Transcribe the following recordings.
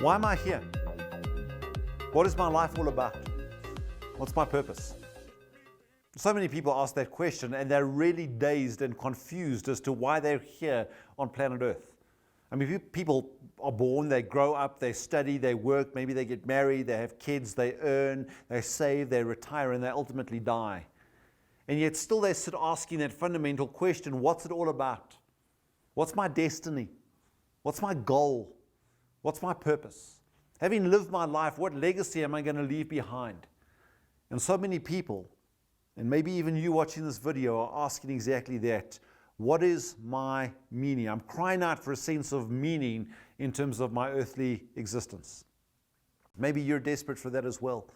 Why am I here? What is my life all about? What's my purpose? So many people ask that question and they're really dazed and confused as to why they're here on planet Earth. I mean, people are born, they grow up, they study, they work, maybe they get married, they have kids, they earn, they save, they retire, and they ultimately die. And yet still they sit asking that fundamental question, what's it all about? What's my destiny? What's my goal? What's my purpose? Having lived my life, what legacy am I going to leave behind? And so many people, and maybe even you watching this video, are asking exactly that. What is my meaning? I'm crying out for a sense of meaning in terms of my earthly existence. Maybe you're desperate for that as well.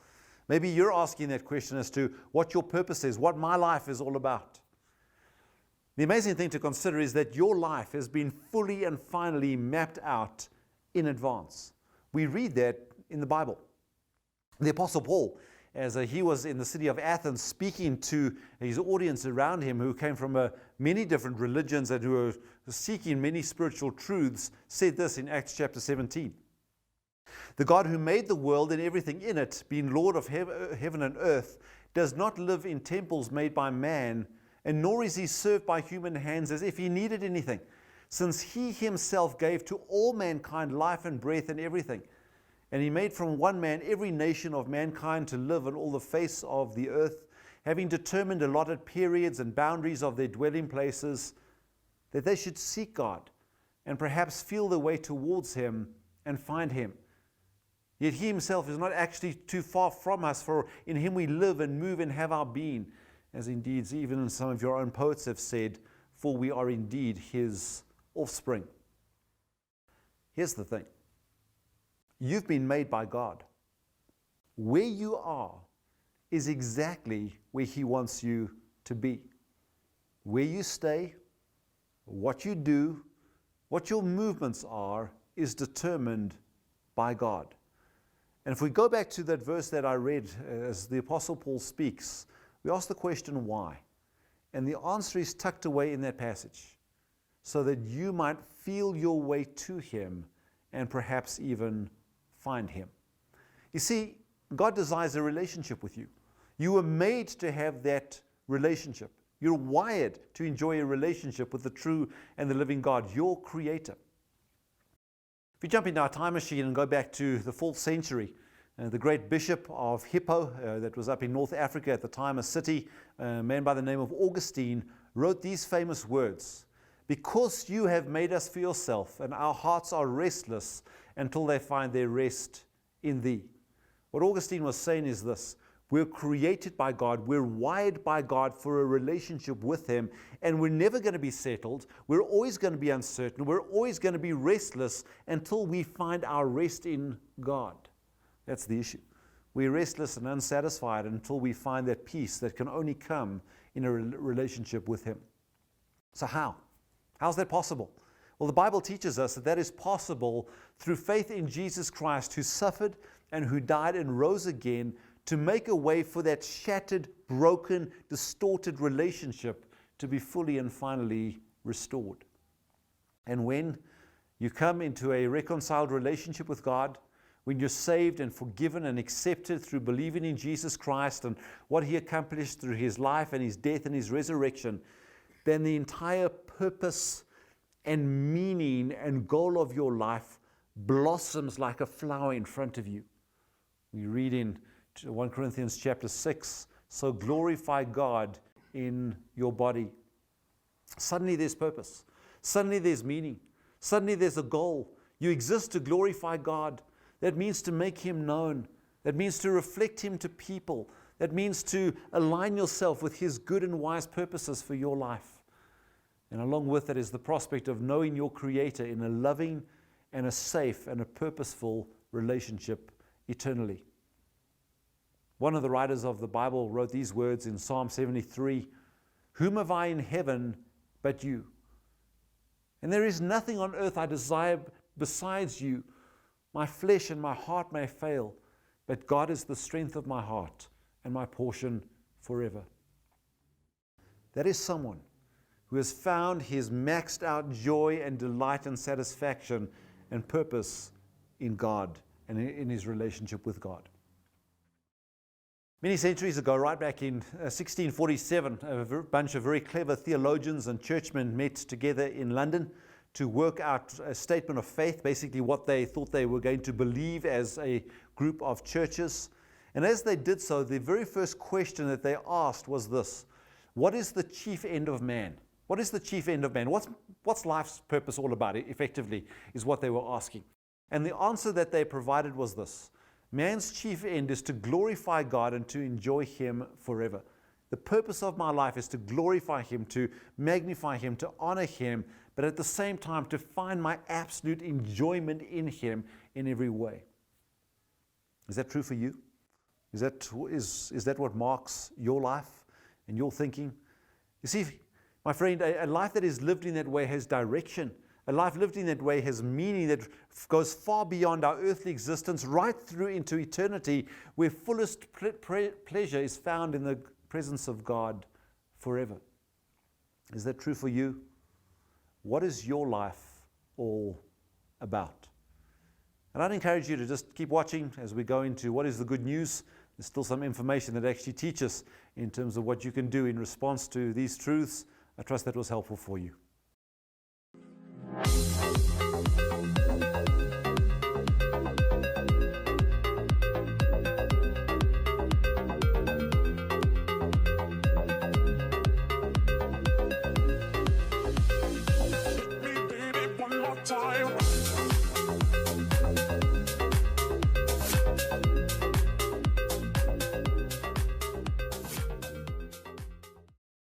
Maybe you're asking that question as to what your purpose is, what my life is all about. The amazing thing to consider is that your life has been fully and finally mapped out in advance. We read that in the Bible. The Apostle Paul, as he was in the city of Athens speaking to his audience around him who came from many different religions and who were seeking many spiritual truths, said this in Acts chapter 17. The God who made the world and everything in it, being Lord of heaven and earth, does not live in temples made by man, and nor is he served by human hands as if he needed anything, since he himself gave to all mankind life and breath and everything. And he made from one man every nation of mankind to live on all the face of the earth, having determined allotted periods and boundaries of their dwelling places, that they should seek God and perhaps feel their way towards him and find him. Yet he himself is not actually too far from us, for in him we live and move and have our being, as indeed even some of your own poets have said, for we are indeed his offspring. Here's the thing. You've been made by God. Where you are is exactly where he wants you to be. Where you stay, what you do, what your movements are, is determined by God. And if we go back to that verse that I read as the Apostle Paul speaks, we ask the question, why? And the answer is tucked away in that passage, so that you might feel your way to him and perhaps even find him. You see, God desires a relationship with you. You were made to have that relationship. You're wired to enjoy a relationship with the true and the living God, your creator. If we jump into our time machine and go back to the 4th century, the great bishop of Hippo, that was up in North Africa at the time, a city, a man by the name of Augustine, wrote these famous words: "Because you have made us for yourself, and our hearts are restless until they find their rest in thee." What Augustine was saying is this: we're created by God, we're wired by God for a relationship with him, and we're never going to be settled, we're always going to be uncertain, we're always going to be restless until we find our rest in God. That's the issue. We're restless and unsatisfied until we find that peace that can only come in a relationship with him. So how? How's that possible? Well, the Bible teaches us that that is possible through faith in Jesus Christ, who suffered and who died and rose again to make a way for that shattered, broken, distorted relationship to be fully and finally restored. And when you come into a reconciled relationship with God, when you're saved and forgiven and accepted through believing in Jesus Christ and what he accomplished through his life and his death and his resurrection, then the entire purpose and meaning and goal of your life blossoms like a flower in front of you. We read in 1 Corinthians chapter 6, so glorify God in your body. Suddenly there's purpose. Suddenly there's meaning. Suddenly there's a goal. You exist to glorify God. That means to make him known. That means to reflect him to people. That means to align yourself with his good and wise purposes for your life. And along with it is the prospect of knowing your Creator in a loving and a safe and a purposeful relationship eternally. One of the writers of the Bible wrote these words in Psalm 73, "Whom have I in heaven but you? And there is nothing on earth I desire besides you. My flesh and my heart may fail, but God is the strength of my heart and my portion forever." That is someone who has found his maxed out joy and delight and satisfaction and purpose in God and in his relationship with God. Many centuries ago, right back in 1647, a bunch of very clever theologians and churchmen met together in London to work out a statement of faith, basically what they thought they were going to believe as a group of churches. And as they did so, the very first question that they asked was this: what is the chief end of man? What is the chief end of man? What's life's purpose all about, effectively, is what they were asking. And the answer that they provided was this: man's chief end is to glorify God and to enjoy Him forever. The purpose of my life is to glorify Him, to magnify Him, to honor Him, but at the same time to find my absolute enjoyment in Him in every way. Is that true for you? Is that what marks your life and your thinking? You see, my friend, a life that is lived in that way has direction. A life lived in that way has meaning that goes far beyond our earthly existence, right through into eternity, where fullest pleasure is found in the presence of God forever. Is that true for you? What is your life all about? And I'd encourage you to just keep watching as we go into what is the good news. There's still some information that actually teaches in terms of what you can do in response to these truths. I trust that was helpful for you.